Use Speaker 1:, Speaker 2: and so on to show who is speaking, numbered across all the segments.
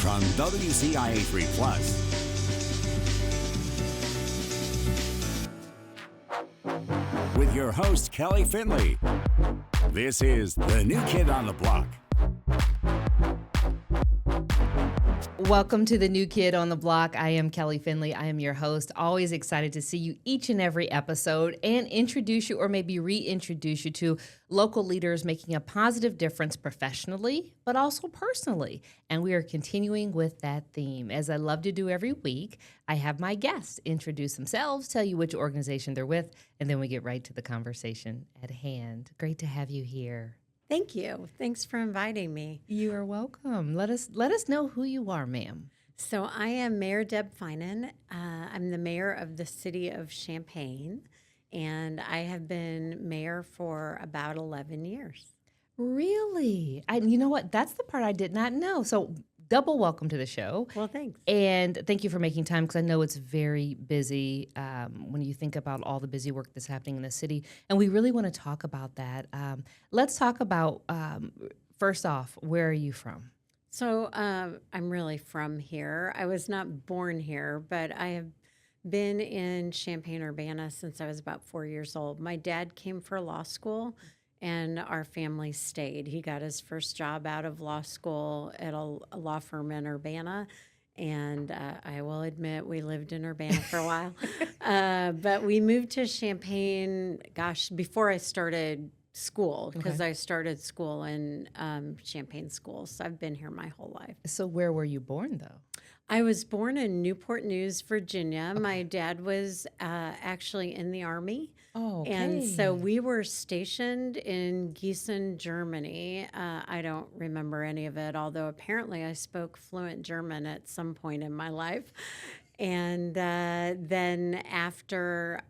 Speaker 1: on WCIA 3 Plus. With your host, Kelly Finley. This is The New Kid on the Block.
Speaker 2: Welcome to The New Kid on the Block. I am Kelly Finley. I am your host. Always excited to see you each and every episode and introduce you or maybe reintroduce you to local leaders making a positive difference professionally, but also personally. And we are continuing with that theme. As I love to do every week, I have my guests introduce themselves, tell you which organization they're with, and then we get right to the conversation at hand. Great to have you here.
Speaker 3: Thank you. Thanks for inviting me.
Speaker 2: You are welcome. Let us know who you are, ma'am.
Speaker 3: So I am Mayor Deb Feinen. I'm the mayor of the city of Champaign, and I have been mayor for about 11 years.
Speaker 2: Really? You know what? That's the part I did not know. So double welcome to the show.
Speaker 3: Well, thanks.
Speaker 2: And thank you for making time because I know it's very busy when you think about all the busy work that's happening in the city. And we really want to talk about that. Let's talk about, first off, where are you from?
Speaker 3: So I'm really from here. I was not born here, but I have been in Champaign-Urbana since I was about 4 years old. My dad came for law school, and our family stayed. He got his first job out of law school at a law firm in Urbana, and I will admit we lived in Urbana for a while. But we moved to Champaign, before I started school, because I started school in Champaign schools. So I've been here my whole life.
Speaker 2: So where were you born, though?
Speaker 3: I was born in Newport News, Virginia. Okay. My dad was actually in the Army.
Speaker 2: Oh, okay.
Speaker 3: And so we were stationed in Gießen, Germany. I don't remember any of it, although apparently I spoke fluent German at some point in my life. And then after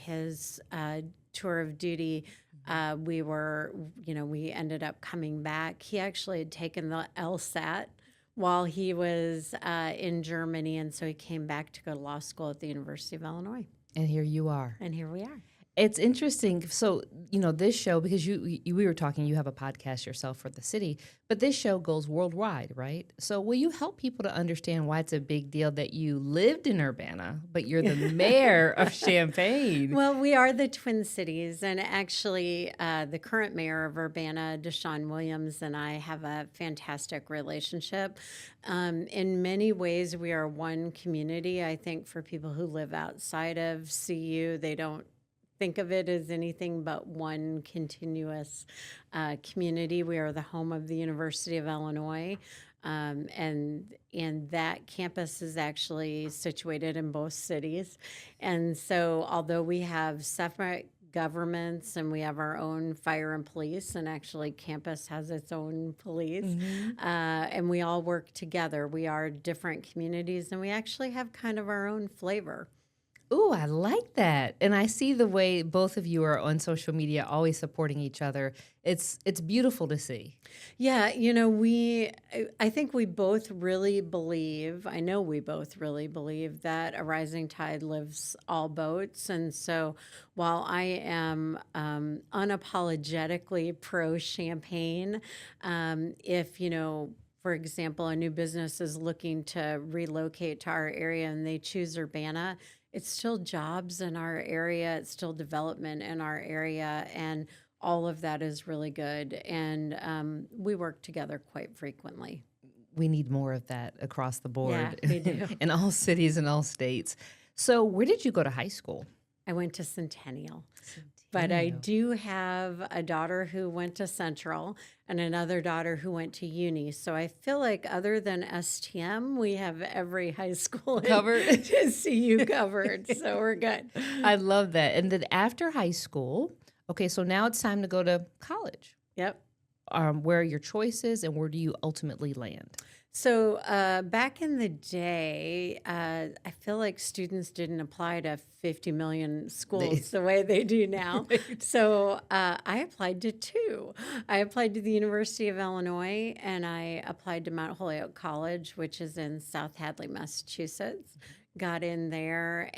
Speaker 3: his tour of duty, we ended up coming back. He actually had taken the LSAT while he was in Germany, and so he came back to go to law school at the University of Illinois.
Speaker 2: And here you are.
Speaker 3: And here we are.
Speaker 2: It's interesting. So, this show, because we were talking, you have a podcast yourself for the city, but this show goes worldwide, right? So will you help people to understand why it's a big deal that you lived in Urbana, but you're the mayor of Champaign?
Speaker 3: Well, we are the Twin Cities, and actually the current mayor of Urbana, Deshaun Williams, and I have a fantastic relationship. In many ways, we are one community. I think for people who live outside of CU, they don't think of it as anything but one continuous community. We are the home of the University of Illinois, and that campus is actually situated in both cities. And so although we have separate governments and we have our own fire and police, and actually campus has its own police, and we all work together. We are different communities, and we actually have kind of our own flavor.
Speaker 2: Ooh, I like that. And I see the way both of you are on social media, always supporting each other. It's beautiful to see.
Speaker 3: Yeah, I think we both really believe, I know we both really believe that a rising tide lifts all boats. And so while I am unapologetically pro-Champaign, if, for example, a new business is looking to relocate to our area and they choose Urbana, it's still jobs in our area, it's still development in our area, and all of that is really good. And we work together quite frequently.
Speaker 2: We need more of that across the board.
Speaker 3: Yeah, we do.
Speaker 2: In all cities and all states. So where did you go to high school?
Speaker 3: I went to Centennial. But I do have a daughter who went to Central and another daughter who went to uni. So I feel like other than STM, we have every high school
Speaker 2: covered
Speaker 3: to see you covered. So we're good.
Speaker 2: I love that. And then after high school, okay, so now it's time to go to college.
Speaker 3: Yep.
Speaker 2: Where are your choices and where do you ultimately land?
Speaker 3: So back in the day, I feel like students didn't apply to 50 million schools the way they do now. So I applied to two. I applied to the University of Illinois, and I applied to Mount Holyoke College, which is in South Hadley, Massachusetts. Got in there,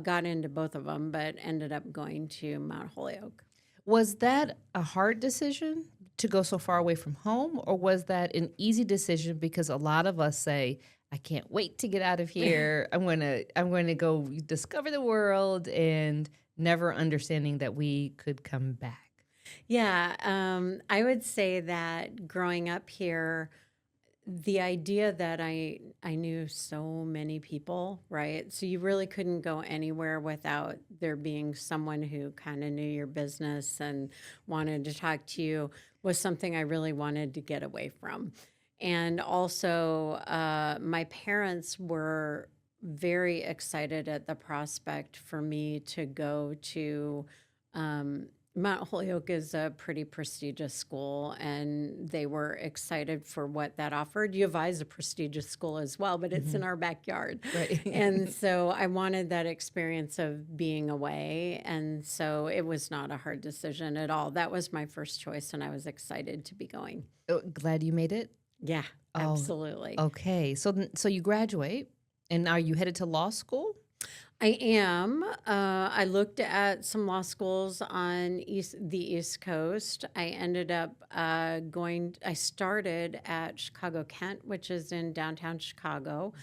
Speaker 3: got into both of them, but ended up going to Mount Holyoke.
Speaker 2: Was that a hard decision to go so far away from home, or was that an easy decision? Because a lot of us say, I can't wait to get out of here. I'm going to go discover the world, and never understanding that we could come back.
Speaker 3: Yeah, I would say that growing up here, the idea that I knew so many people, right? So you really couldn't go anywhere without there being someone who kind of knew your business and wanted to talk to you was something I really wanted to get away from. And also, my parents were very excited at the prospect for me to go to Mount Holyoke is a pretty prestigious school, and they were excited for what that offered. U of I is a prestigious school as well, but it's in our backyard.
Speaker 2: Right.
Speaker 3: And so I wanted that experience of being away. And so it was not a hard decision at all. That was my first choice, and I was excited to be going.
Speaker 2: Oh, glad you made it.
Speaker 3: Yeah,
Speaker 2: Oh,
Speaker 3: absolutely.
Speaker 2: okay. So you graduate, and are you headed to law school?
Speaker 3: I am. I looked at some law schools on the East Coast. I ended up I started at Chicago Kent, which is in downtown Chicago.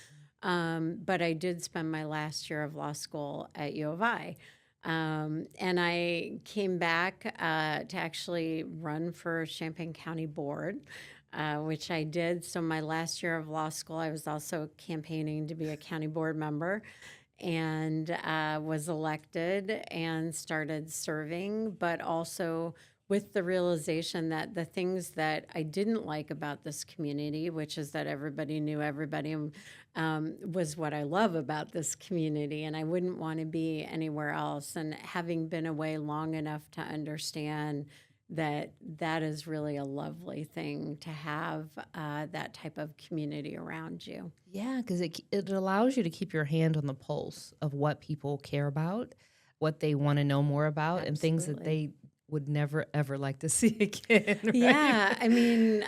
Speaker 3: But I did spend my last year of law school at U of I. And I came back to actually run for Champaign County Board. Which I did. So my last year of law school, I was also campaigning to be a county board member, and was elected and started serving, but also with the realization that the things that I didn't like about this community, which is that everybody knew everybody, was what I love about this community, and I wouldn't want to be anywhere else. And having been away long enough to understand that that is really a lovely thing to have that type of community around you.
Speaker 2: Yeah, because it allows you to keep your hand on the pulse of what people care about, what they want to know more about, and things that
Speaker 3: Absolutely.
Speaker 2: they would never ever like to see again. Right?
Speaker 3: Yeah, I mean,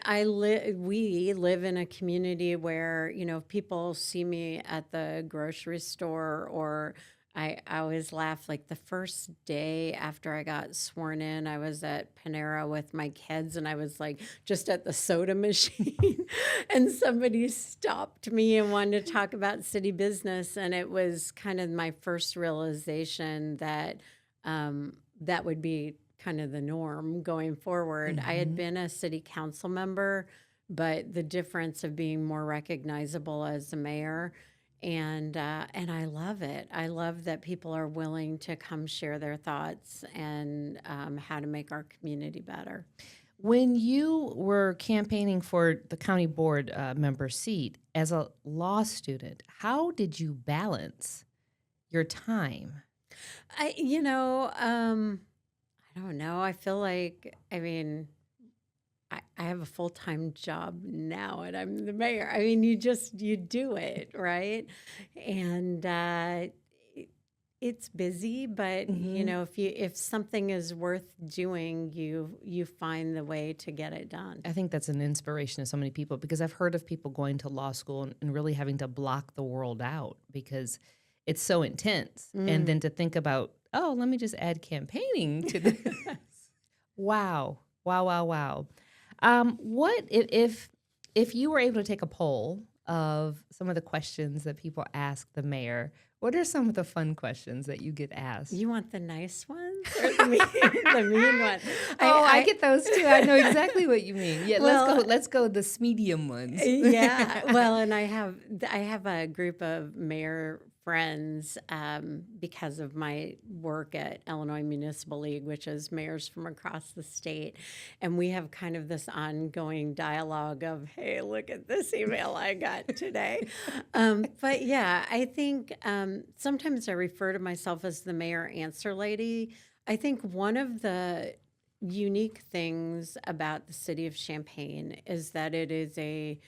Speaker 3: we live in a community where, if people see me at the grocery store, or I always laugh, like the first day after I got sworn in, I was at Panera with my kids, and I was like just at the soda machine and somebody stopped me and wanted to talk about city business. And it was kind of my first realization that that would be kind of the norm going forward. I had been a city council member, but the difference of being more recognizable as a mayor, and I love it. I love that people are willing to come share their thoughts and how to make our community better.
Speaker 2: When you were campaigning for the county board member seat as a law student, how did you balance your time?
Speaker 3: I don't know. I feel like, I have a full-time job now, and I'm the mayor. I mean, you do it, right? And it's busy, but if something is worth doing, you find the way to get it done.
Speaker 2: I think that's an inspiration to so many people, because I've heard of people going to law school and really having to block the world out because it's so intense. And then to think about, oh, let me just add campaigning to this. Wow. Wow, wow, wow. What if you were able to take a poll of some of the questions that people ask the mayor? What are some of the fun questions that you get asked?
Speaker 3: You want the nice ones or the mean ones?
Speaker 2: I get those too. I know exactly what you mean. Yeah,
Speaker 3: Well,
Speaker 2: let's go the medium ones.
Speaker 3: Yeah, well, and I have a group of mayor friends because of my work at Illinois Municipal League, which is mayors from across the state, and we have kind of this ongoing dialogue of, hey, look at this email I got today. But yeah, I think sometimes I refer to myself as the mayor answer lady. I think one of the unique things about the city of Champaign is that it is a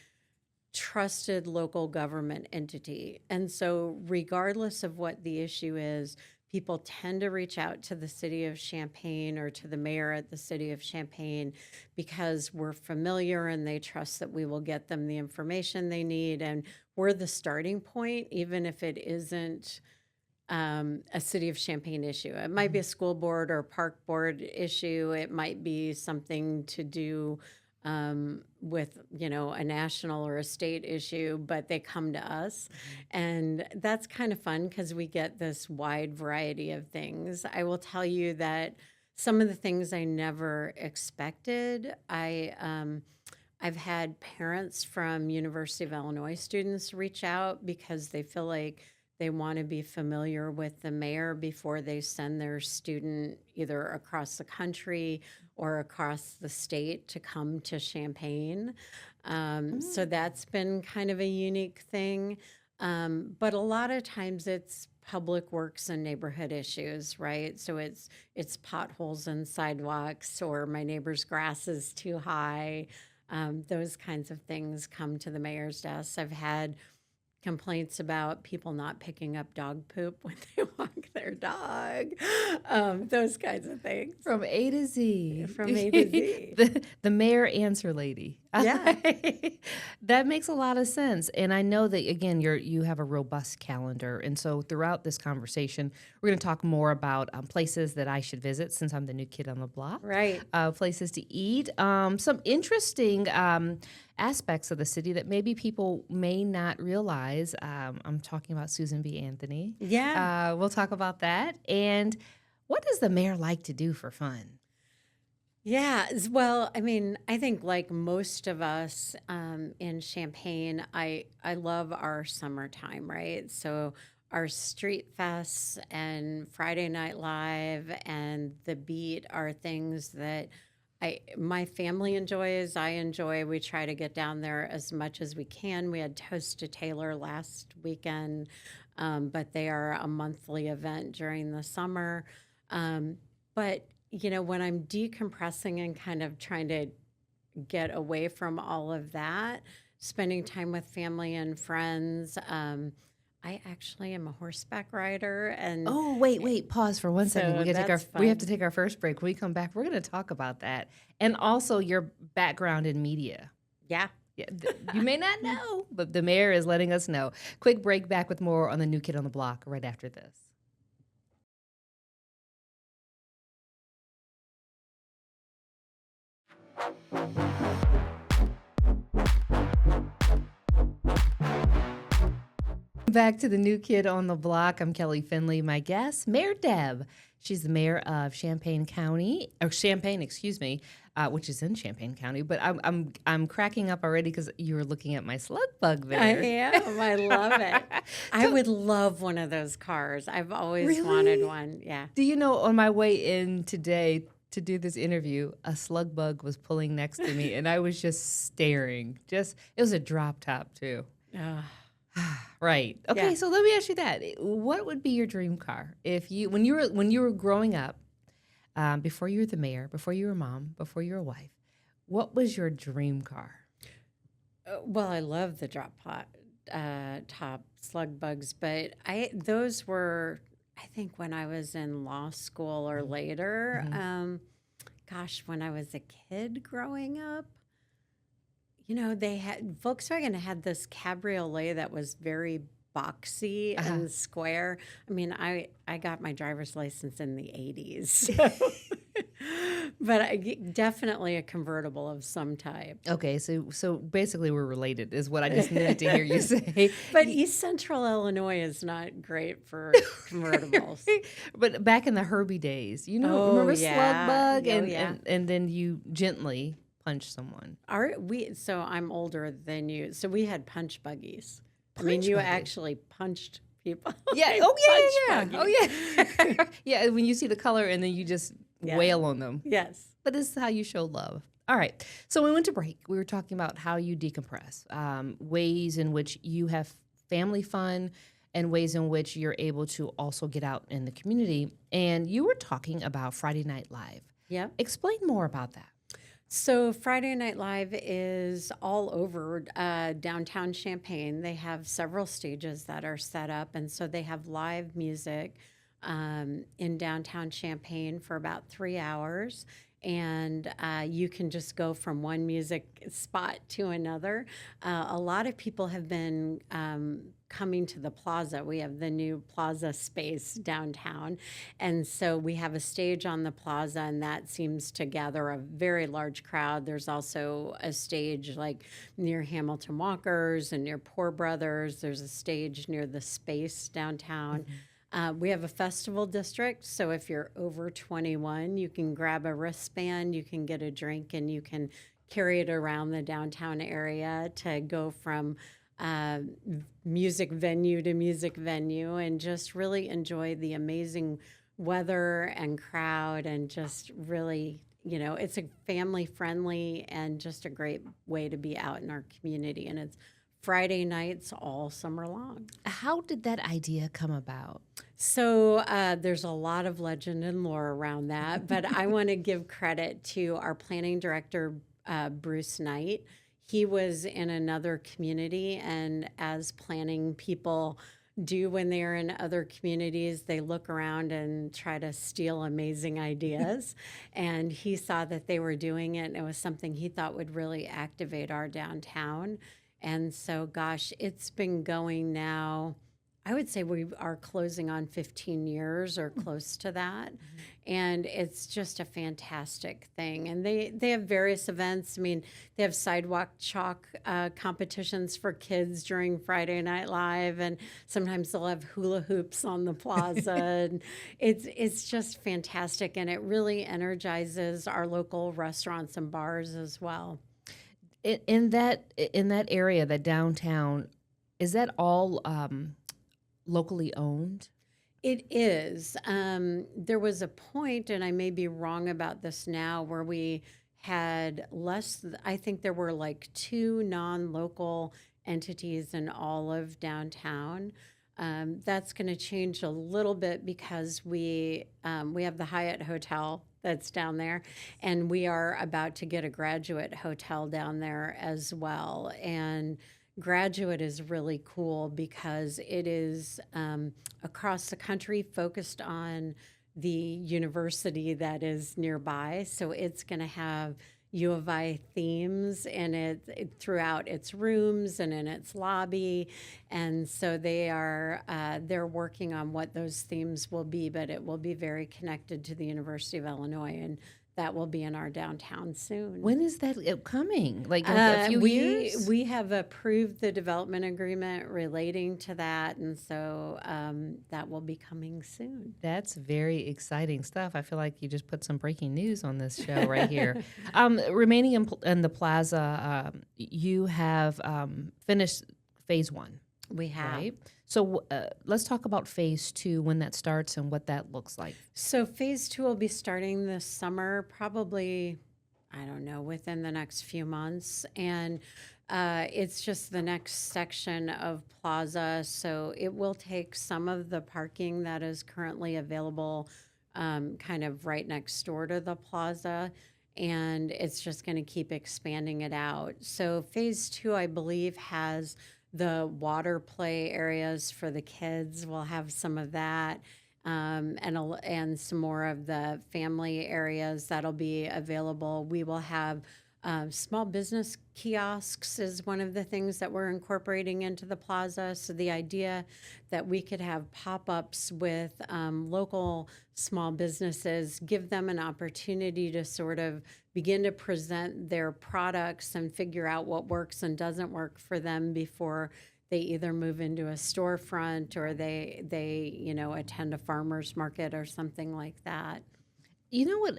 Speaker 3: trusted local government entity. And so regardless of what the issue is, people tend to reach out to the city of Champaign or to the mayor at the city of Champaign because we're familiar and they trust that we will get them the information they need. And we're the starting point, even if it isn't a City of Champaign issue. It might be a school board or park board issue. It might be something to do with, a national or a state issue, but they come to us. And that's kind of fun because we get this wide variety of things. I will tell you that some of the things I never expected, I've had parents from University of Illinois students reach out because they feel like they want to be familiar with the mayor before they send their student either across the country or across the state to come to Champaign. So that's been kind of a unique thing. But a lot of times it's public works and neighborhood issues, right? So it's potholes and sidewalks, or my neighbor's grass is too high. Those kinds of things come to the mayor's desk. I've had complaints about people not picking up dog poop when they walk their dog. Those kinds of things.
Speaker 2: From A to Z.
Speaker 3: From A to Z.
Speaker 2: The mayor answer lady.
Speaker 3: Yeah.
Speaker 2: That makes a lot of sense. And I know that, again, you have a robust calendar. And so throughout this conversation, we're going to talk more about places that I should visit since I'm the new kid on the block.
Speaker 3: Right.
Speaker 2: Places to eat. Some interesting aspects of the city that maybe people may not realize. I'm talking about Susan B. Anthony.
Speaker 3: Yeah.
Speaker 2: We'll talk about that. And what does the mayor like to do for fun?
Speaker 3: Yeah, well, I mean, I think like most of us in Champaign, I love our summertime, right? So our street fests and Friday Night Live and the beat are things that my family enjoys, I enjoy. We try to get down there as much as we can. We had Toast to Taylor last weekend, but they are a monthly event during the summer. But when I'm decompressing and kind of trying to get away from all of that, spending time with family and friends, I actually am a horseback rider. And
Speaker 2: oh, wait, pause for 1 second. We have to take our first break. When we come back, we're going to talk about that, and also your background in media.
Speaker 3: Yeah.
Speaker 2: Yeah, you may not know, but the mayor is letting us know. Quick break, back with more on the New Kid on the Block right after this. Back to the New Kid on the Block. I'm Kelly Finley. My guest, Mayor Deb. She's the mayor of Champaign County, or Champaign, excuse me, which is in Champaign County. But I'm cracking up already because you were looking at my slug bug there.
Speaker 3: I am. I love it. I would love one of those cars. I've always wanted one. Yeah.
Speaker 2: Do you know, on my way in today to do this interview, a slug bug was pulling next to me, and I was just staring. It was a drop top too. Right. Okay.
Speaker 3: Yeah.
Speaker 2: So let me ask you that: what would be your dream car when you were growing up, before you were the mayor, before you were a mom, before you were a wife? What was your dream car?
Speaker 3: Well, I love the drop top slug bugs, but those were, I think, when I was in law school or later. When I was a kid growing up. Volkswagen had this cabriolet that was very boxy and square. I mean, I got my driver's license in the 80s. But definitely a convertible of some type.
Speaker 2: Okay, so basically we're related is what I just needed to hear you say.
Speaker 3: But East Central Illinois is not great for convertibles.
Speaker 2: But back in the Herbie days, remember Slug Bug? And then you gently punch someone.
Speaker 3: So I'm older than you. So we had punch buggies.
Speaker 2: Punch
Speaker 3: you
Speaker 2: buggy.
Speaker 3: actually punched people.
Speaker 2: Yeah.
Speaker 3: Punch buggy.
Speaker 2: Oh yeah. Yeah. When you see the color and then you just wail on them.
Speaker 3: Yes.
Speaker 2: But this is how you show love. All right. So when we went to break, we were talking about how you decompress, ways in which you have family fun, and ways in which you're able to also get out in the community. And you were talking about Friday Night Live.
Speaker 3: Yeah.
Speaker 2: Explain more about that.
Speaker 3: So Friday Night Live is all over downtown Champaign. They have several stages that are set up, and so they have live music in downtown Champaign for about 3 hours. and you can just go from one music spot to another. A lot of people have been coming to the plaza. We have the new plaza space downtown. And so we have a stage on the plaza, and that seems to gather a very large crowd. There's also a stage like near Hamilton Walkers and near Poor Brothers. There's a stage near the space downtown. We have a festival district, so if you're over 21, you can grab a wristband, you can get a drink, and you can carry it around the downtown area to go from music venue to music venue and just really enjoy the amazing weather and crowd, and just really, it's a family friendly and just a great way to be out in our community. And it's Friday nights all summer long.
Speaker 2: How did that idea come about?
Speaker 3: So there's a lot of legend and lore around that, but I want to give credit to our planning director, Bruce Knight. He was in another community, and as planning people do when they're in other communities, they look around and try to steal amazing ideas. And he saw that they were doing it, and it was something he thought would really activate our downtown. And so, gosh, it's been going now, I would say we are closing on 15 years or close to that. And it's just a fantastic thing. And they have various events. I mean, they have sidewalk chalk competitions for kids during Friday Night Live. And sometimes they'll have hula hoops on the plaza. And it's just fantastic. And it really energizes our local restaurants and bars as well.
Speaker 2: In that area, that downtown, is that all locally owned?
Speaker 3: It is. There was a point, and I may be wrong about this now, where we had I think there were like 2 non-local entities in all of downtown. That's going to change a little bit because we have the Hyatt Hotel that's down there, and we are about to get a Graduate Hotel down there as well. And Graduate is really cool because it is across the country, focused on the university that is nearby. So it's going to have U of I themes in it throughout its rooms and in its lobby. And so they're working on what those themes will be, but it will be very connected to the University of Illinois, and that will be in our downtown soon.
Speaker 2: When is that coming? Like a few years?
Speaker 3: We have approved the development agreement relating to that, and so that will be coming soon.
Speaker 2: That's very exciting stuff. I feel like you just put some breaking news on this show right here. Remaining in the plaza, you have finished phase 1.
Speaker 3: We have.
Speaker 2: Right? So let's talk about phase 2, when that starts and what that looks like.
Speaker 3: So phase 2 will be starting this summer, probably, I don't know, within the next few months. And it's just the next section of plaza. So it will take some of the parking that is currently available kind of right next door to the plaza, and it's just going to keep expanding it out. So phase 2, I believe, has the water play areas for the kids. We'll have some of that, and some more of the family areas that'll be available. We will have small business kiosks is one of the things that we're incorporating into the plaza. So the idea that we could have pop-ups with local small businesses, give them an opportunity to sort of begin to present their products and figure out what works and doesn't work for them before they either move into a storefront or they attend a farmer's market or something like that.
Speaker 2: You know what,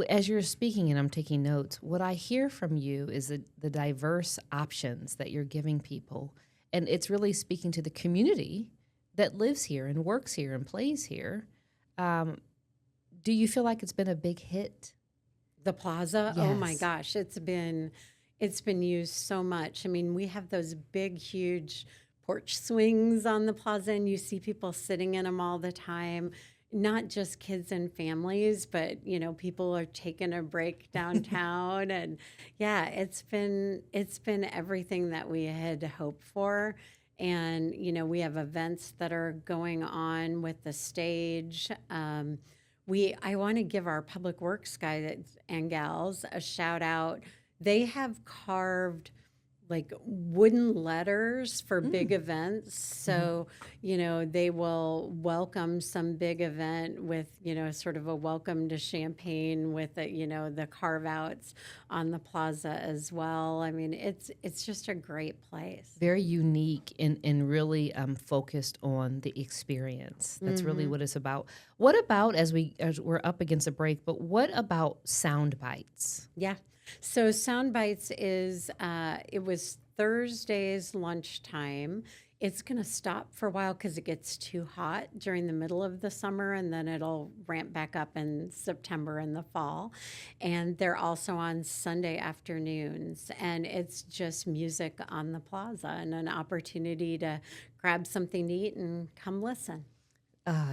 Speaker 2: as you're speaking and I'm taking notes, what I hear from you is the diverse options that you're giving people. And it's really speaking to the community that lives here and works here and plays here. Do you feel like it's been a big hit?
Speaker 3: The plaza?
Speaker 2: Yes.
Speaker 3: Oh my gosh, it's been used so much. I mean, we have those big, huge porch swings on the plaza, and you see people sitting in them all the time. Not just kids and families, but people are taking a break downtown, and yeah, it's been everything that we had hoped for. And we have events that are going on with the stage. I want to give our public works guys and gals a shout out. They have carved like wooden letters for big events. So, they will welcome some big event with, sort of a welcome to Champaign with the carve outs on the plaza as well. I mean, it's just a great place.
Speaker 2: Very unique and really focused on the experience. That's really what it's about. What about, as we're up against a break, but what about sound bites?
Speaker 3: Yeah. So Sound Bites is, it was Thursday's lunchtime. It's going to stop for a while because it gets too hot during the middle of the summer, and then it'll ramp back up in September in the fall. And they're also on Sunday afternoons, and it's just music on the plaza and an opportunity to grab something to eat and come listen.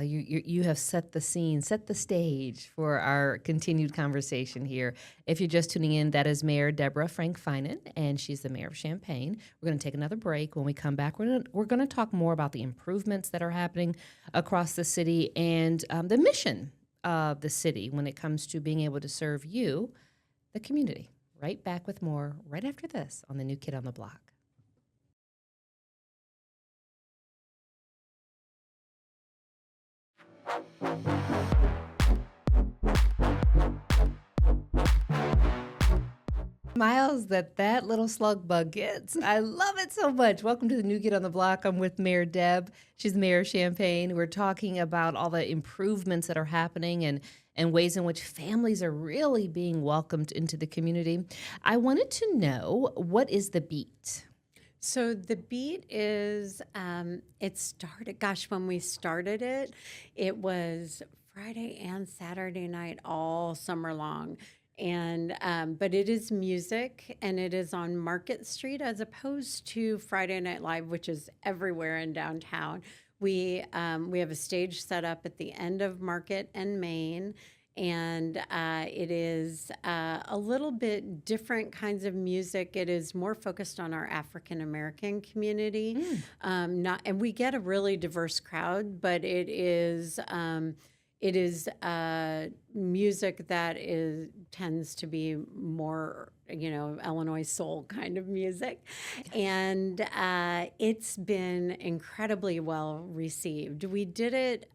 Speaker 2: You have set the scene, set the stage for our continued conversation here. If you're just tuning in, that is Mayor Deborah Feinen, and she's the mayor of Champaign. We're going to take another break. When we come back, we're going to talk more about the improvements that are happening across the city and the mission of the city when it comes to being able to serve you, the community. Right back with more right after this on the New Kid on the Block. Miles, that little slug bug gets. I love it so much. Welcome to the New Kid on the Block. I'm with Mayor Deb. She's the mayor of Champaign. We're talking about all the improvements that are happening and ways in which families are really being welcomed into the community. I wanted to know, what is the beat?
Speaker 3: So the beat is, it started, when we started it, it was Friday and Saturday night all summer long. And but it is music, and it is on Market Street as opposed to Friday Night Live, which is everywhere in downtown. We have a stage set up at the end of Market and Main, and it is a little bit different kinds of music. It is more focused on our African American community, and we get a really diverse crowd, but it is music that tends to be more, Illinois soul kind of music. And it's been incredibly well received. We did it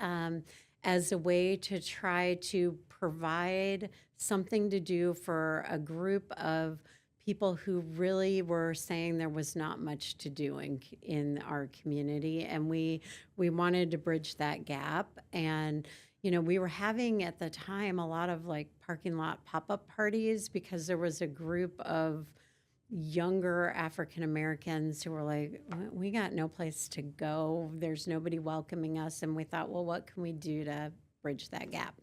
Speaker 3: as a way to try to provide something to do for a group of people who really were saying there was not much to do in our community. And we wanted to bridge that gap. And we were having at the time a lot of like parking lot pop-up parties because there was a group of younger African Americans who were like, we got no place to go. There's nobody welcoming us. And we thought, well, what can we do to bridge that gap?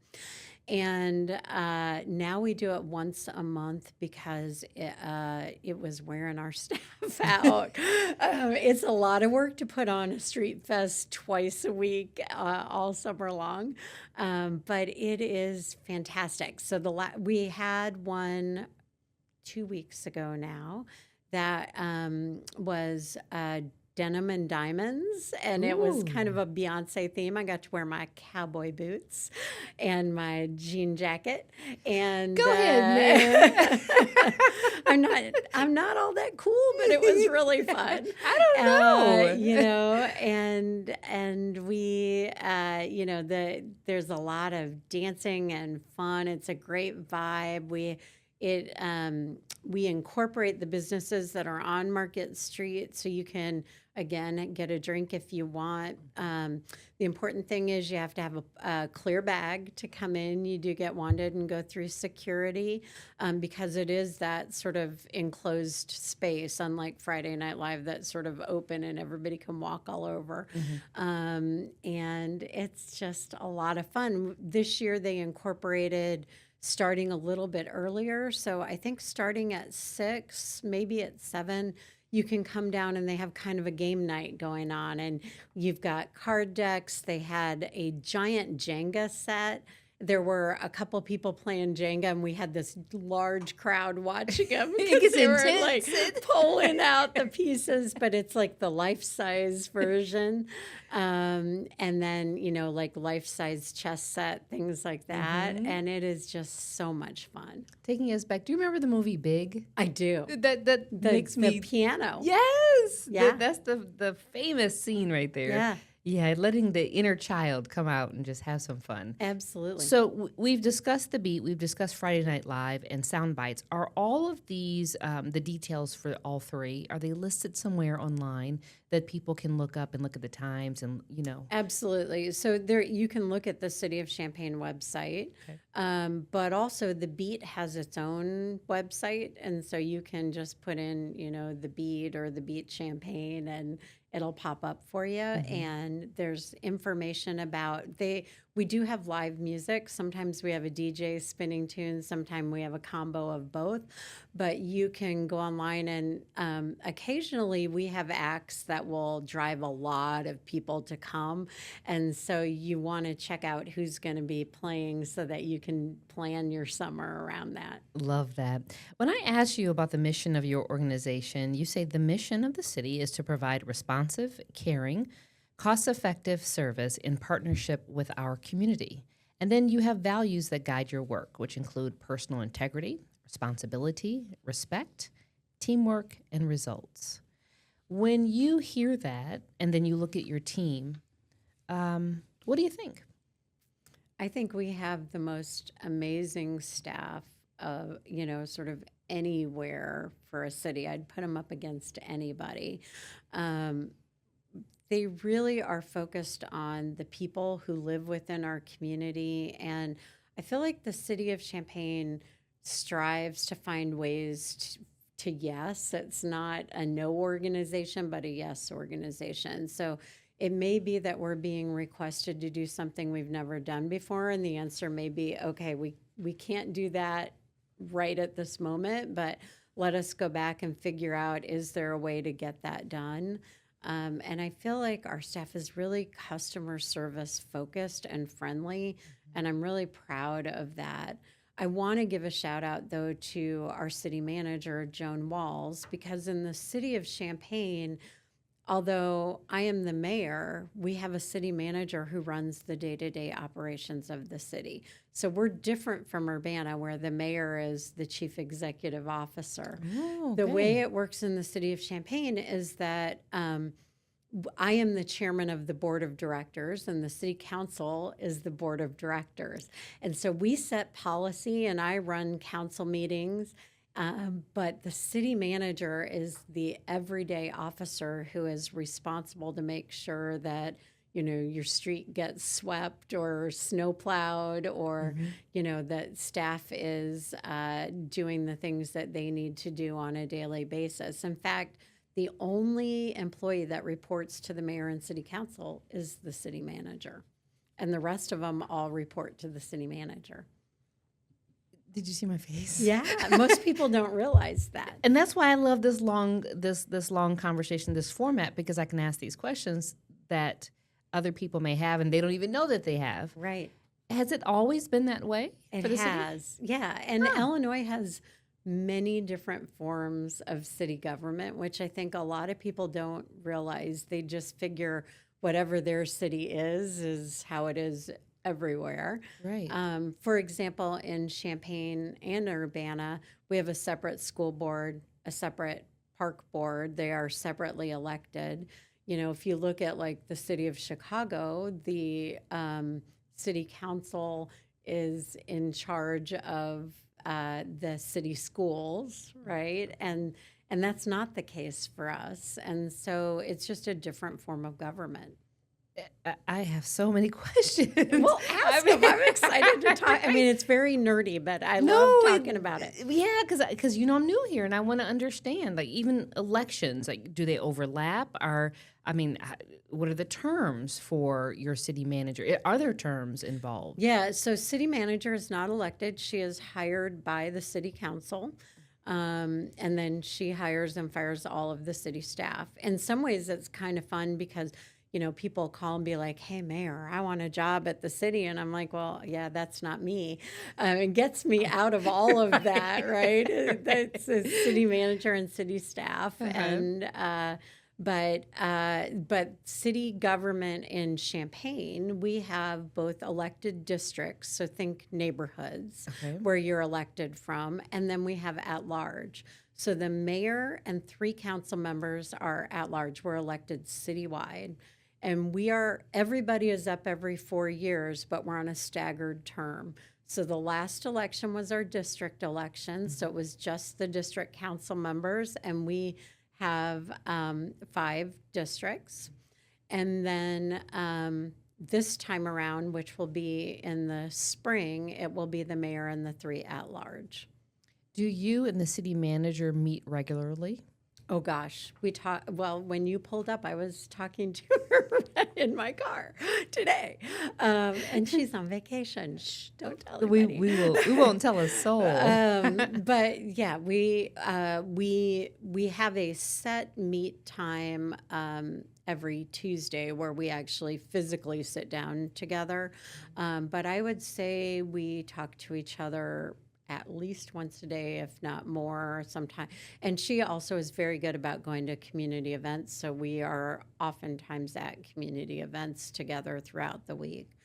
Speaker 3: And now we do it once a month because it was wearing our staff out. It's a lot of work to put on a street fest twice a week, all summer long, but it is fantastic. So we had one 2 weeks ago now that was denim and diamonds, and it was kind of a Beyonce theme. I got to wear my cowboy boots and my jean jacket. And
Speaker 2: go ahead, man.
Speaker 3: I'm not all that cool, but it was really fun.
Speaker 2: I don't know.
Speaker 3: And we there's a lot of dancing and fun. It's a great vibe. We incorporate the businesses that are on Market Street, so you can, again, get a drink if you want. The important thing is you have to have a clear bag to come in. You do get wanted and go through security because it is that sort of enclosed space, unlike Friday Night Live, that's sort of open and everybody can walk all over. And it's just a lot of fun. This year they incorporated starting a little bit earlier. So I think starting at 6, maybe at 7, you can come down and they have kind of a game night going on. And you've got card decks. They had a giant Jenga set. there were a couple people playing Jenga, and we had this large crowd watching them
Speaker 2: It
Speaker 3: because
Speaker 2: gets
Speaker 3: they were
Speaker 2: intense.
Speaker 3: like pulling out the pieces, but it's like the life-size version. And then, like life-size chess set, things like that. And it is just so much fun.
Speaker 2: Taking us back, do you remember the movie Big?
Speaker 3: I do.
Speaker 2: That makes me...
Speaker 3: The piano.
Speaker 2: Yes!
Speaker 3: Yeah.
Speaker 2: That's the famous scene right there.
Speaker 3: Yeah.
Speaker 2: Yeah, letting the inner child come out and just have some fun.
Speaker 3: Absolutely.
Speaker 2: So we've discussed the beat, we've discussed Friday Night Live and sound bites. Are all of these, the details for all three, are they listed somewhere online that people can look up and look at the times and,
Speaker 3: Absolutely. So there, you can look at the City of Champaign website, but also the Beat has its own website, and so you can just put in, the Beat or the Beat Champaign, and it'll pop up for you. And there's information about we do have live music. Sometimes we have a DJ spinning tunes. Sometimes we have a combo of both. But you can go online, and occasionally we have acts that will drive a lot of people to come. And so you want to check out who's going to be playing so that you can plan your summer around that.
Speaker 2: Love that. When I asked you about the mission of your organization, you say the mission of the city is to provide responsive, caring, cost-effective service in partnership with our community. And then you have values that guide your work, which include personal integrity, responsibility, respect, teamwork, and results. When you hear that, and then you look at your team, what do you think?
Speaker 3: I think we have the most amazing staff, sort of anywhere for a city. I'd put them up against anybody. They really are focused on the people who live within our community. And I feel like the city of Champaign strives to find ways to yes. It's not a no organization, but a yes organization. So it may be that we're being requested to do something we've never done before. And the answer may be, okay, we can't do that right at this moment, but let us go back and figure out, is there a way to get that done? And I feel like our staff is really customer service focused and friendly, and I'm really proud of that. I want to give a shout out, though, to our city manager, Joan Walls, because in the city of Champaign, although I am the mayor, we have a city manager who runs the day-to-day operations of the city. So we're different from Urbana, where the mayor is the chief executive officer.
Speaker 2: Oh,
Speaker 3: The way it works in the city of Champaign is that I am the chairman of the board of directors, and the city council is the board of directors. And so we set policy, and I run council meetings. But the city manager is the everyday officer who is responsible to make sure that, your street gets swept or snow plowed, or, that staff is doing the things that they need to do on a daily basis. In fact, the only employee that reports to the mayor and city council is the city manager. And the rest of them all report to the city manager.
Speaker 2: Did you see my face?
Speaker 3: Yeah, most people don't realize that.
Speaker 2: And that's why I love this long conversation, this format, because I can ask these questions that other people may have and they don't even know that they have.
Speaker 3: Right.
Speaker 2: Has it always been that way for the city?
Speaker 3: It has, yeah. And Illinois has many different forms of city government, which I think a lot of people don't realize. They just figure whatever their city is how it is everywhere.
Speaker 2: Right.
Speaker 3: For example, in Champaign and Urbana, we have a separate school board, a separate park board. They are separately elected. If you look at like the city of Chicago, the city council is in charge of the city schools, right? And that's not the case for us. And so it's just a different form of government.
Speaker 2: I have so many questions.
Speaker 3: Well, ask them. I'm excited to talk. I mean, it's very nerdy, but I love talking about it.
Speaker 2: Yeah, because I'm new here and I want to understand. Like even elections, like do they overlap? What are the terms for your city manager? Are there terms involved?
Speaker 3: Yeah. So city manager is not elected. She is hired by the city council. And then she hires and fires all of the city staff. In some ways, it's kind of fun because people call and be like, hey, Mayor, I want a job at the city. And I'm like, well, yeah, that's not me. It gets me out of all of that, right? That's a city manager and city staff. And, but city government in Champaign, we have both elected districts, so think neighborhoods where you're elected from, and then we have at large. So the mayor and 3 council members are at large. We're elected citywide. And everybody is up every 4 years, but we're on a staggered term. So the last election was our district election. So it was just the district council members, and we have 5 districts. And then this time around, which will be in the spring, it will be the mayor and the 3 at large.
Speaker 2: Do you and the city manager meet regularly?
Speaker 3: Oh gosh, when you pulled up, I was talking to her in my car today, and she's on vacation. Shh, don't tell anybody.
Speaker 2: We won't tell a soul.
Speaker 3: But yeah, we have a set meet time every Tuesday where we actually physically sit down together. But I would say we talk to each other at least once a day, if not more sometimes. And she also is very good about going to community events. So we are oftentimes at community events together throughout the week.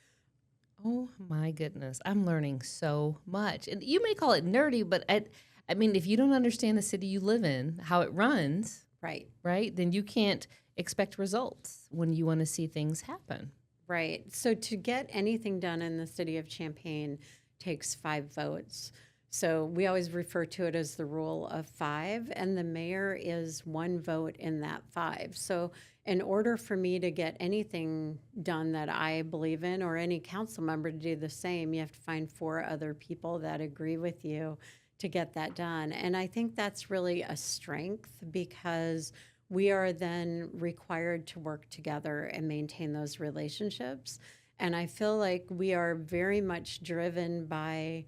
Speaker 2: Oh my goodness. I'm learning so much. And you may call it nerdy, but I mean, if you don't understand the city you live in, how it runs, right, then you can't expect results when you want to see things happen.
Speaker 3: Right. So to get anything done in the city of Champaign takes 5 votes. So we always refer to it as the rule of 5, and the mayor is 1 vote in that 5. So in order for me to get anything done that I believe in, or any council member to do the same, you have to find 4 other people that agree with you to get that done. And I think that's really a strength, because we are then required to work together and maintain those relationships. And I feel like we are very much driven by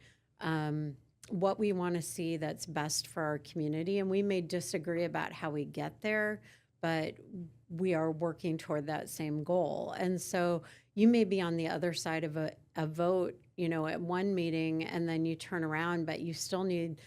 Speaker 3: what we want to see that's best for our community. And we may disagree about how we get there, but we are working toward that same goal. And so you may be on the other side of a vote, at one meeting, and then you turn around, but you still need,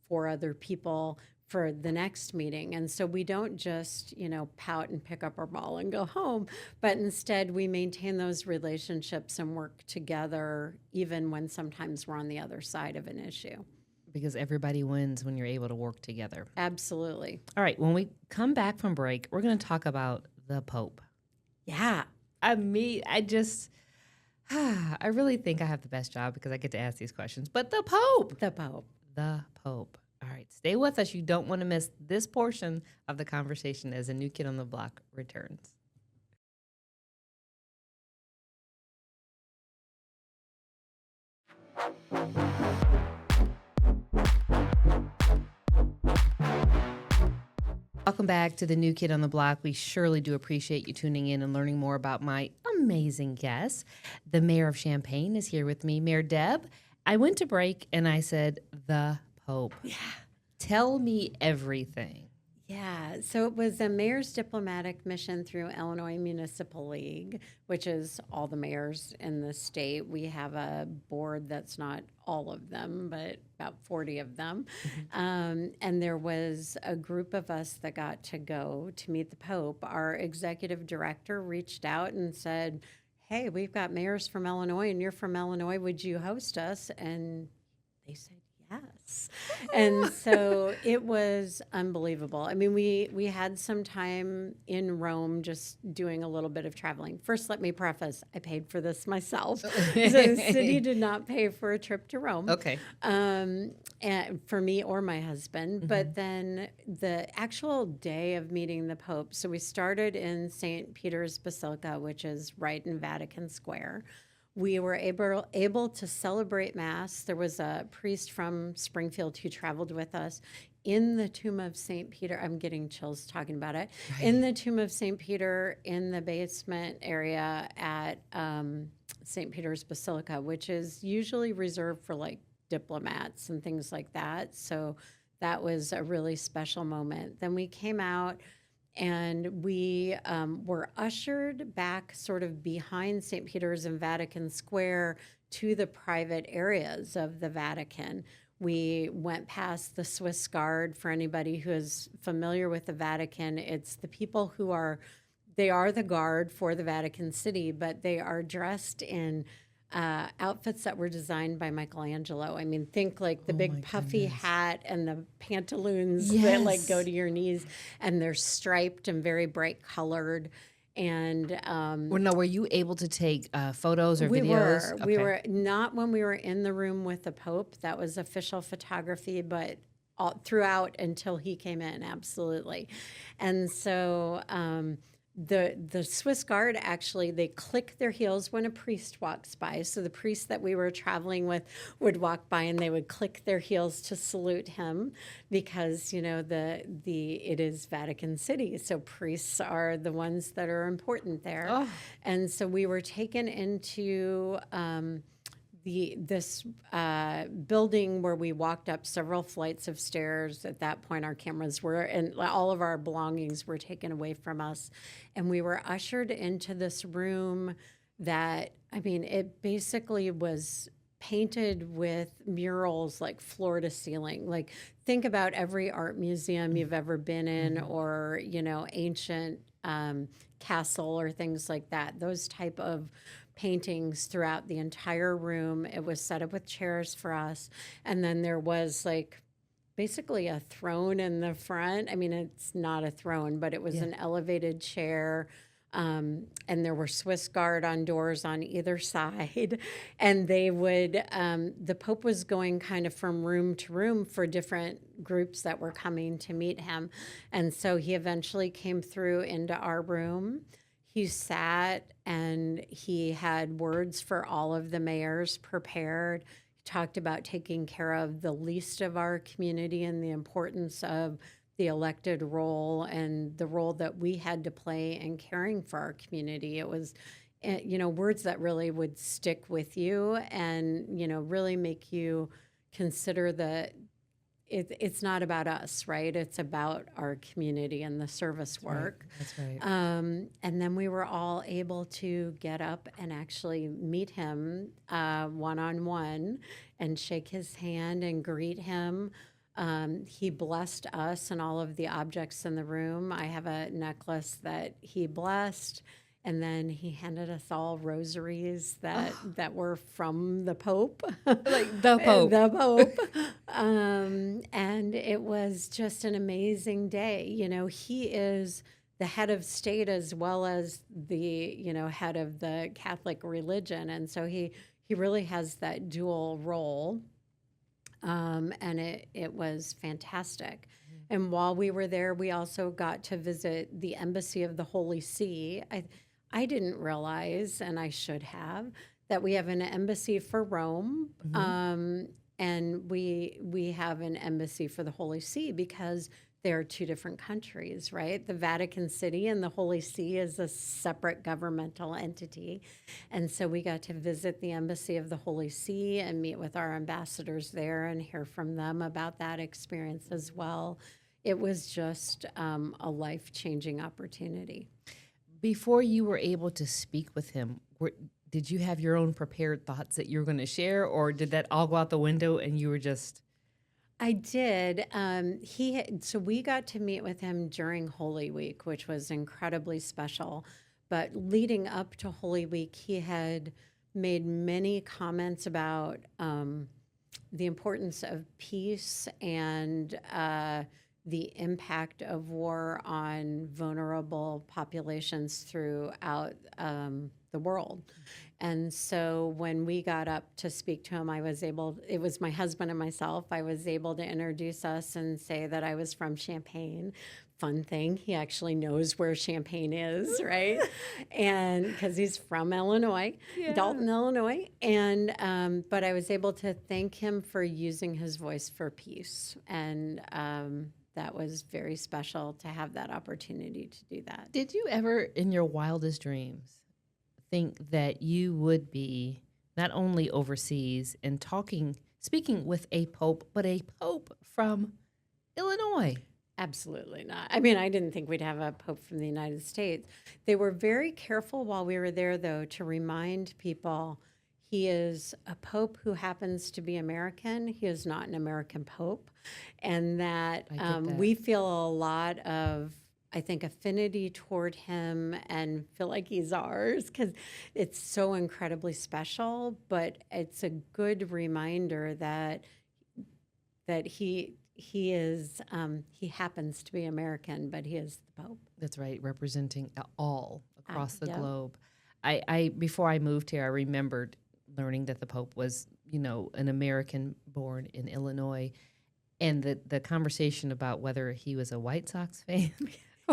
Speaker 3: 4 other people for the next meeting. And so we don't just, pout and pick up our ball and go home, but instead we maintain those relationships and work together, even when sometimes we're on the other side of an issue.
Speaker 2: Because everybody wins when you're able to work together.
Speaker 3: Absolutely.
Speaker 2: All right, when we come back from break, we're going to talk about the Pope.
Speaker 3: Yeah.
Speaker 2: I really think I have the best job because I get to ask these questions. But the Pope.
Speaker 3: The Pope.
Speaker 2: The Pope. All right, stay with us. You don't want to miss this portion of the conversation as a New Kid on the Block returns. Welcome back to the New Kid on the Block. We surely do appreciate you tuning in and learning more about my amazing guest. The Mayor of Champaign is here with me, Mayor Deb. I went to break and I said, the Pope.
Speaker 3: Yeah.
Speaker 2: Tell me everything.
Speaker 3: Yeah, so it was a mayor's diplomatic mission through Illinois Municipal League, which is all the mayors in the state. We have a board that's not all of them, but about 40 of them. And there was a group of us that got to go to meet the Pope. Our executive director reached out and said, hey, we've got mayors from Illinois and you're from Illinois. Would you host us? And they said, yes. And so it was unbelievable. I mean, we had some time in Rome just doing a little bit of traveling. First, let me preface, I paid for this myself. So the city did not pay for a trip to Rome.
Speaker 2: Okay.
Speaker 3: And for me or my husband. But then the actual day of meeting the Pope, so we started in St. Peter's Basilica, which is right in Vatican Square. We were able to celebrate Mass. There was a priest from Springfield who traveled with us in the tomb of St. Peter. I'm getting chills talking about it. Right. In the tomb of St. Peter in the basement area at St. Peter's Basilica, which is usually reserved for like diplomats and things like that. So that was a really special moment. Then we came out And we were ushered back sort of behind St. Peter's and Vatican Square to the private areas of the Vatican. We went past the Swiss Guard. For anybody who is familiar with the Vatican, it's the people who are, they are the guard for the Vatican City, but they are dressed in outfits that were designed by Michelangelo. I mean, think like the big puffy hat and the pantaloons that like go to your knees, and they're striped and very bright colored. And
Speaker 2: were you able to take photos or
Speaker 3: we
Speaker 2: videos?
Speaker 3: We were not when we were in the room with the Pope. That was official photography, but all throughout until he came in, absolutely. And so the Swiss Guard, actually, they click their heels when a priest walks by. So the priest that we were traveling with would walk by and they would click their heels to salute him because, you know, it is Vatican City. So priests are the ones that are important there. Oh. And so we were taken into this building where we walked up several flights of stairs. At that point, our cameras were, and all of our belongings were taken away from us. And we were ushered into this room that, I mean, it basically was painted with murals like floor to ceiling. Like, think about every art museum you've ever been in, or, you know, ancient castle or things like that. Those type of paintings throughout the entire room. It was set up with chairs for us. And then there was like basically a throne in the front. I mean, it's not a throne, but it was an elevated chair. And there were Swiss Guard on doors on either side. And they would, the Pope was going kind of from room to room for different groups that were coming to meet him. And so he eventually came through into our room. He sat and he had words for all of the mayors prepared. He talked about taking care of the least of our community and the importance of the elected role and the role that we had to play in caring for our community. It was, you know, words that really would stick with you and, you know, really make you consider that it's not about us, right? It's about our community and the service work.
Speaker 2: That's right.
Speaker 3: And then we were all able to get up and actually meet him one-on-one and shake his hand and greet him. He blessed us and all of the objects in the room. I have a necklace that he blessed. And then he handed us all rosaries that were from the Pope.
Speaker 2: Like the Pope.
Speaker 3: The Pope. And it was just an amazing day. You know, he is the head of state as well as the, you know, head of the Catholic religion. And so he really has that dual role. And it was fantastic. And while we were there, we also got to visit the Embassy of the Holy See. I didn't realize, and I should have, that we have an embassy for Rome, and we have an embassy for the Holy See because they're two different countries, right? The Vatican City and the Holy See is a separate governmental entity. And so we got to visit the Embassy of the Holy See and meet with our ambassadors there and hear from them about that experience as well. It was just a life-changing opportunity.
Speaker 2: Before you were able to speak with him, did you have your own prepared thoughts that you were going to share, or did that all go out the window and you were just...
Speaker 3: I did. So we got to meet with him during Holy Week, which was incredibly special. But leading up to Holy Week, he had made many comments about the importance of peace and the impact of war on vulnerable populations throughout the world. And so when we got up to speak to him, it was my husband and myself, I was able to introduce us and say that I was from Champaign. Fun thing, he actually knows where Champaign is, right? And because he's from Illinois, Dalton, Illinois. And but I was able to thank him for using his voice for peace. And that was very special to have that opportunity to do that.
Speaker 2: Did you ever, in your wildest dreams, think that you would be not only overseas and speaking with a pope, but a pope from Illinois?
Speaker 3: Absolutely not. I mean, I didn't think we'd have a pope from the United States. They were very careful while we were there, though, to remind people he is a pope who happens to be American. He is not an American pope. And that,
Speaker 2: I get that.
Speaker 3: we feel a lot of, I think, affinity toward him and feel like he's ours because it's so incredibly special. But it's a good reminder that he is he happens to be American, but he is the Pope.
Speaker 2: That's right, representing all across the
Speaker 3: Yep.
Speaker 2: globe. I before I moved here, I remembered learning that the Pope was, an American born in Illinois, and the conversation about whether he was a White Sox fan.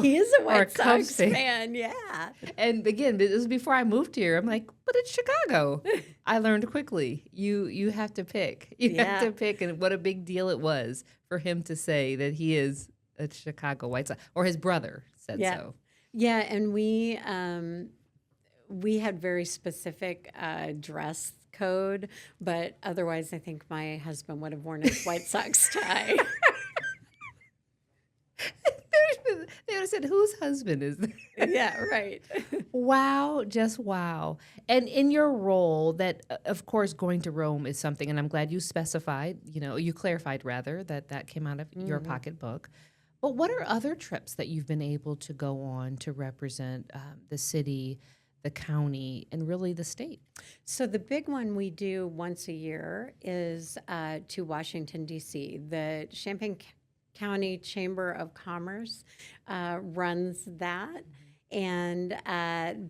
Speaker 3: He is a
Speaker 2: Or a
Speaker 3: White
Speaker 2: Cubs
Speaker 3: Sox
Speaker 2: fan.
Speaker 3: fan, yeah.
Speaker 2: And again, this was before I moved here. I'm like, but it's Chicago. I learned quickly. You have to pick. You have
Speaker 3: Yeah.
Speaker 2: to pick, and what a big deal it was for him to say that he is a Chicago White Sox, or his brother said
Speaker 3: Yeah.
Speaker 2: so.
Speaker 3: Yeah, and we had very specific dress code, but otherwise, I think my husband would have worn his White Sox tie.
Speaker 2: They would have said, "Whose husband is this?"
Speaker 3: Yeah, right.
Speaker 2: Wow, just wow. And in your role, that of course going to Rome is something, and I'm glad you specified, you clarified rather that came out of your pocketbook. But what are other trips that you've been able to go on to represent the city, the county, and really the state?
Speaker 3: So the big one we do once a year is to Washington, D.C. The Champaign County Chamber of Commerce runs that. And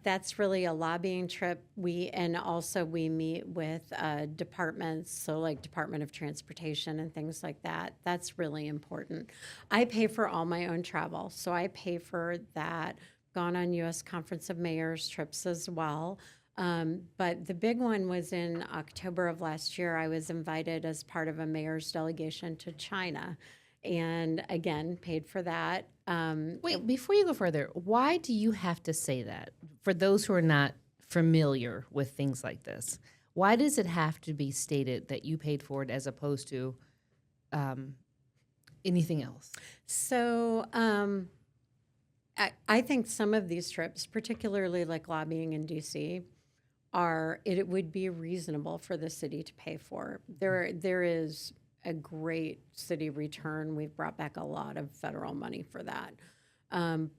Speaker 3: that's really a lobbying trip. And also we meet with departments, so like Department of Transportation and things like that. That's really important. I pay for all my own travel, so I pay for that. Gone on U.S. Conference of Mayors trips as well. But the big one was in October of last year. I was invited as part of a mayor's delegation to China, and again, paid for that.
Speaker 2: Wait, before you go further, why do you have to say that? For those who are not familiar with things like this, why does it have to be stated that you paid for it as opposed to anything else?
Speaker 3: So I think some of these trips, particularly like lobbying in DC, it would be reasonable for the city to pay for. There is a great city return. We've brought back a lot of federal money for that.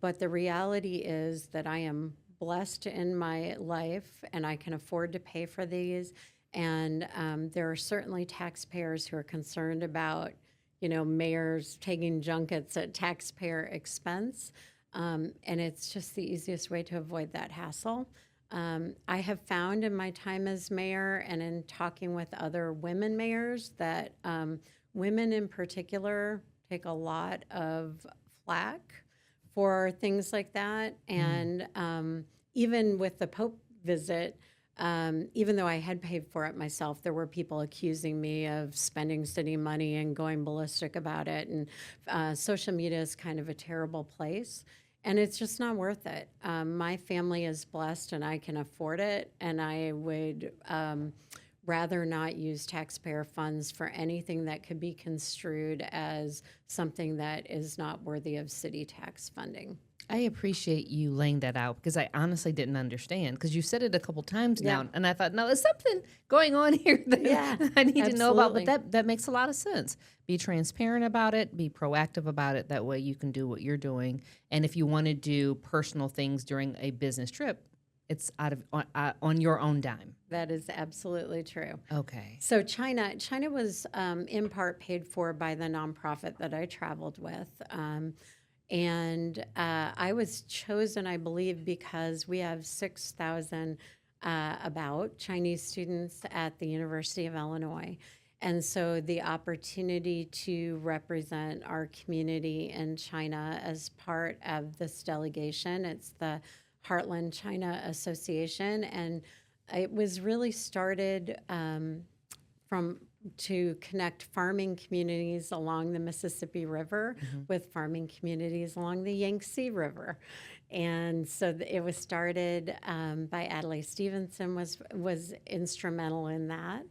Speaker 3: But the reality is that I am blessed in my life and I can afford to pay for these. And there are certainly taxpayers who are concerned about, mayors taking junkets at taxpayer expense. And it's just the easiest way to avoid that hassle. I have found in my time as mayor and in talking with other women mayors that women in particular take a lot of flack for things like that. And even with the Pope visit, even though I had paid for it myself, there were people accusing me of spending city money and going ballistic about it. And social media is kind of a terrible place. And it's just not worth it. My family is blessed and I can afford it. And I would rather not use taxpayer funds for anything that could be construed as something that is not worthy of city tax funding.
Speaker 2: I appreciate you laying that out because I honestly didn't understand because you said it a couple times now,
Speaker 3: Yeah.
Speaker 2: and I thought, no, there's something going on here that
Speaker 3: Yeah,
Speaker 2: I need to know about.
Speaker 3: absolutely.
Speaker 2: But that makes a lot of sense. Be transparent about it. Be proactive about it. That way you can do what you're doing. And if you want to do personal things during a business trip, it's on your own dime.
Speaker 3: That is absolutely true.
Speaker 2: Okay.
Speaker 3: So China was in part paid for by the nonprofit that I traveled with. And I was chosen, I believe, because we have 6,000 about Chinese students at the University of Illinois. And so the opportunity to represent our community in China as part of this delegation, it's the Heartland China Association. And it was really started to connect farming communities along the Mississippi River with farming communities along the Yangtze River. And so it was started by Adlai Stevenson was instrumental in that.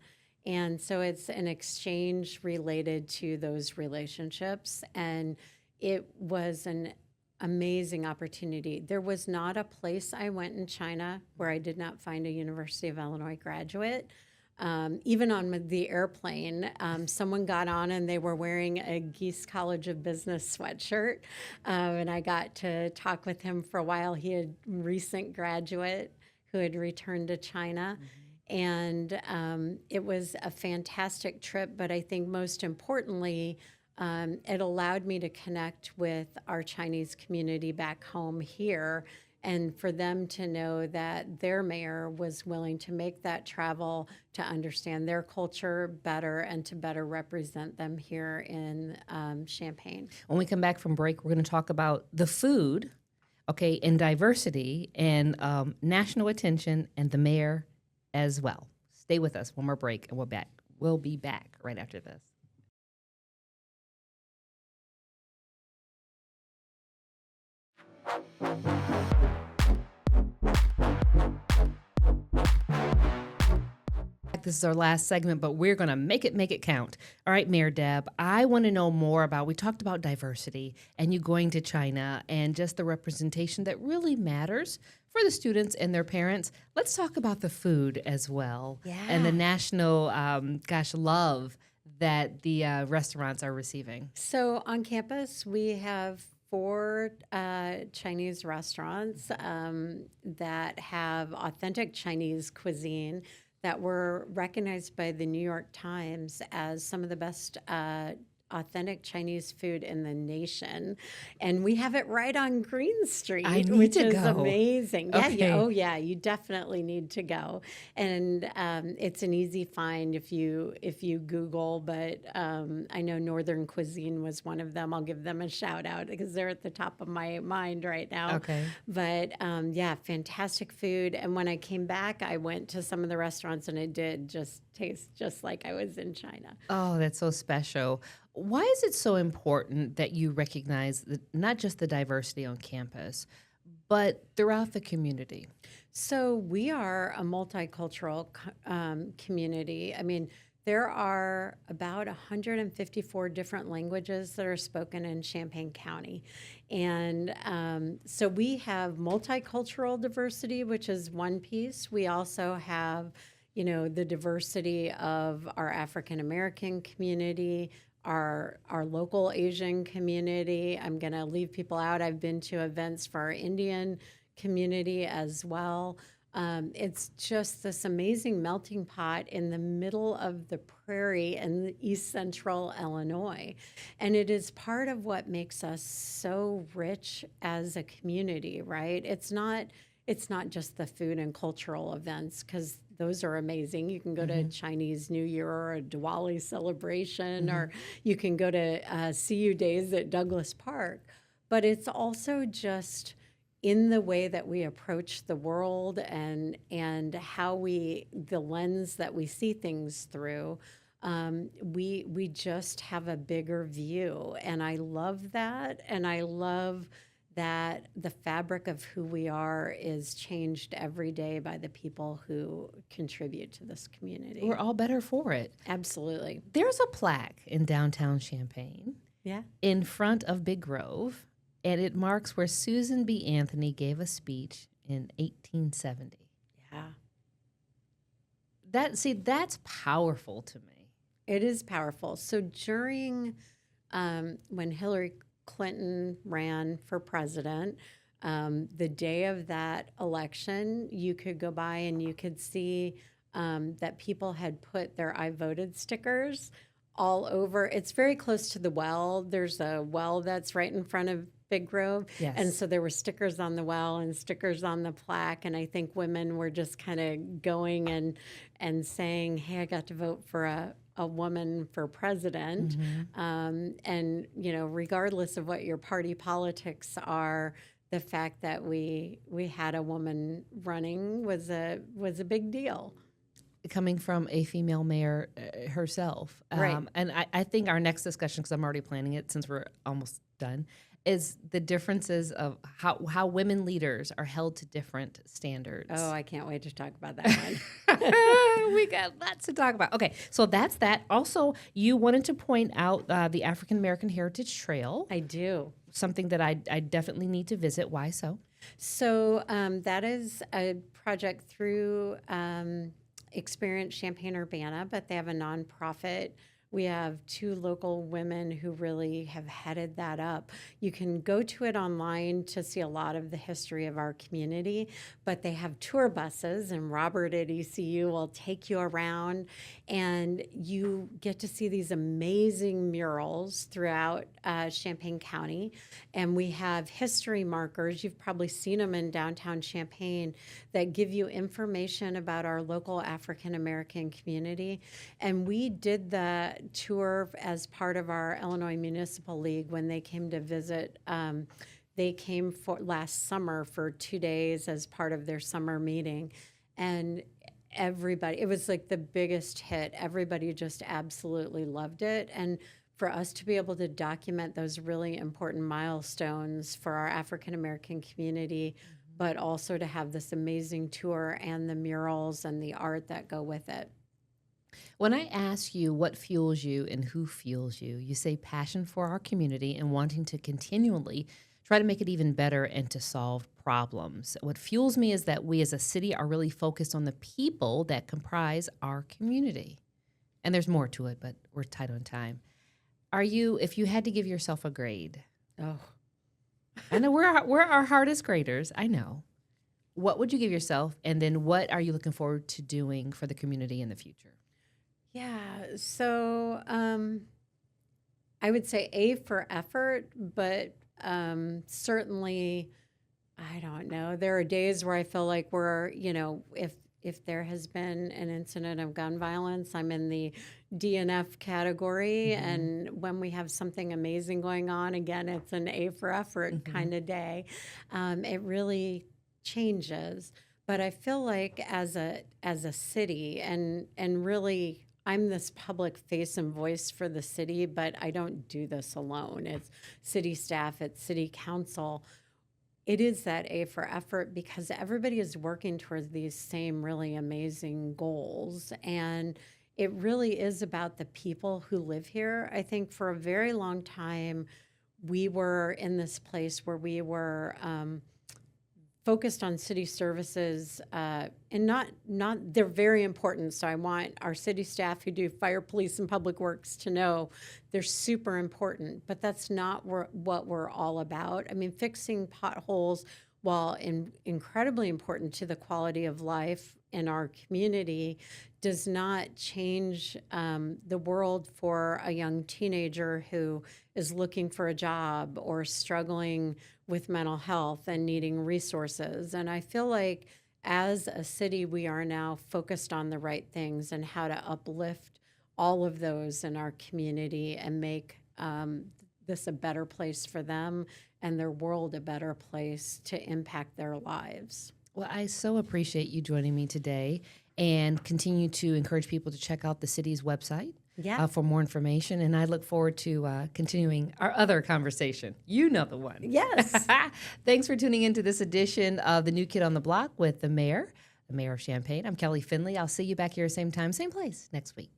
Speaker 3: And so it's an exchange related to those relationships. And it was an amazing opportunity. There was not a place I went in China where I did not find a University of Illinois graduate. Even on the airplane, someone got on and they were wearing a Geese College of Business sweatshirt. And I got to talk with him for a while. He had recent graduate who had returned to China. And it was a fantastic trip. But I think most importantly, it allowed me to connect with our Chinese community back home here, and for them to know that their mayor was willing to make that travel to understand their culture better and to better represent them here in Champaign.
Speaker 2: When we come back from break, we're going to talk about the food, okay, and diversity and national attention and the mayor as well. Stay with us. One more break and we're back. We'll be back right after this. This is our last segment, but we're going to make it count. All right, Mayor Deb, I want to know more about, we talked about diversity and you going to China and just the representation that really matters for the students and their parents. Let's talk about the food as well.
Speaker 3: Yeah.
Speaker 2: And the national, love that the restaurants are receiving.
Speaker 3: So on campus, we have 4 Chinese restaurants that have authentic Chinese cuisine that were recognized by the New York Times as some of the best authentic Chinese food in the nation. And we have it right on Green Street, which is amazing.
Speaker 2: Okay.
Speaker 3: Yeah, you definitely need to go. And it's an easy find if you Google, but I know Northern Cuisine was one of them. I'll give them a shout out because they're at the top of my mind right now.
Speaker 2: Okay.
Speaker 3: But yeah, fantastic food. And when I came back, I went to some of the restaurants and it did just taste just like I was in China.
Speaker 2: Oh, that's so special. Why is it so important that you recognize not just the diversity on campus, but throughout the community?
Speaker 3: So we are a multicultural community. I mean, there are about 154 different languages that are spoken in Champaign County. And so we have multicultural diversity, which is one piece. We also have, the diversity of our African American community, our local Asian community. I'm going to leave people out. I've been to events for our Indian community as well. It's just this amazing melting pot in the middle of the prairie in East Central Illinois. And it is part of what makes us so rich as a community, right? It's not just the food and cultural events, because those are amazing. You can go to Chinese New Year or a Diwali celebration, or you can go to CU Days at Douglas Park. But it's also just in the way that we approach the world and how the lens that we see things through. We just have a bigger view, and I love that, and I love that the fabric of who we are is changed every day by the people who contribute to this community.
Speaker 2: We're all better for it.
Speaker 3: Absolutely.
Speaker 2: There's a plaque in downtown Champaign in front of Big Grove, and it marks where Susan B. Anthony gave a speech in 1870.
Speaker 3: Yeah.
Speaker 2: That's powerful to me.
Speaker 3: It is powerful. So during when Hillary Clinton ran for president, the day of that election, you could go by and you could see that people had put their I voted stickers all over. It's very close to the well. There's a well that's right in front of Big Grove.
Speaker 2: Yes.
Speaker 3: And so there were stickers on the well and stickers on the plaque. And I think women were just kind of going and saying, hey, I got to vote for a woman for president. And, regardless of what your party politics are, the fact that we had a woman running was a big deal.
Speaker 2: Coming from a female mayor herself.
Speaker 3: Right.
Speaker 2: And I think our next discussion, because I'm already planning it since we're almost done, is the differences of how women leaders are held to different standards.
Speaker 3: Oh, I can't wait to talk about that one.
Speaker 2: We got lots to talk about. Okay, so that's that. Also, you wanted to point out the African American Heritage Trail,
Speaker 3: I do.
Speaker 2: something that I definitely need to visit. Why so?
Speaker 3: So that is a project through Experience Champaign-Urbana, but they have a nonprofit. We have 2 local women who really have headed that up. You can go to it online to see a lot of the history of our community, but they have tour buses, and Robert at ECU will take you around, and you get to see these amazing murals throughout Champaign County. And we have history markers. You've probably seen them in downtown Champaign that give you information about our local African American community. And we did the tour as part of our Illinois Municipal League when they came to visit. They came for last summer for 2 days as part of their summer meeting, and everybody, it was like the biggest hit. Everybody just absolutely loved it. And for us to be able to document those really important milestones for our African American community, but also to have this amazing tour and the murals and the art that go with it.
Speaker 2: When I ask you what fuels you and who fuels you, you say passion for our community and wanting to continually try to make it even better and to solve problems. What fuels me is that we as a city are really focused on the people that comprise our community. And there's more to it, but we're tight on time. Are you, if you had to give yourself a grade,
Speaker 3: Oh,
Speaker 2: I know we're our hardest graders, I know. What would you give yourself? And then what are you looking forward to doing for the community in the future?
Speaker 3: yeah. So I would say A for effort, but certainly, I don't know. There are days where I feel like we're, if there has been an incident of gun violence, I'm in the DNF category. And when we have something amazing going on, again, it's an A for effort kind of day. It really changes. But I feel like as a city, and really, I'm this public face and voice for the city, but I don't do this alone. It's city staff, it's city council. It is that A for effort because everybody is working towards these same really amazing goals. And it really is about the people who live here. I think for a very long time, we were in this place where we were focused on city services, and not they're very important. So I want our city staff who do fire, police, and public works to know they're super important, but that's not what we're all about. I mean, fixing potholes, while incredibly important to the quality of life in our community, does not change the world for a young teenager who is looking for a job or struggling with mental health and needing resources. And I feel like as a city, we are now focused on the right things and how to uplift all of those in our community and make this a better place for them and their world a better place to impact their lives.
Speaker 2: Well, I so appreciate you joining me today and continue to encourage people to check out the city's website for more information. And I look forward to continuing our other conversation. You know the one.
Speaker 3: Yes.
Speaker 2: Thanks for tuning into this edition of The New Kid on the Block with the mayor of Champaign. I'm Kelly Finley. I'll see you back here same time, same place next week.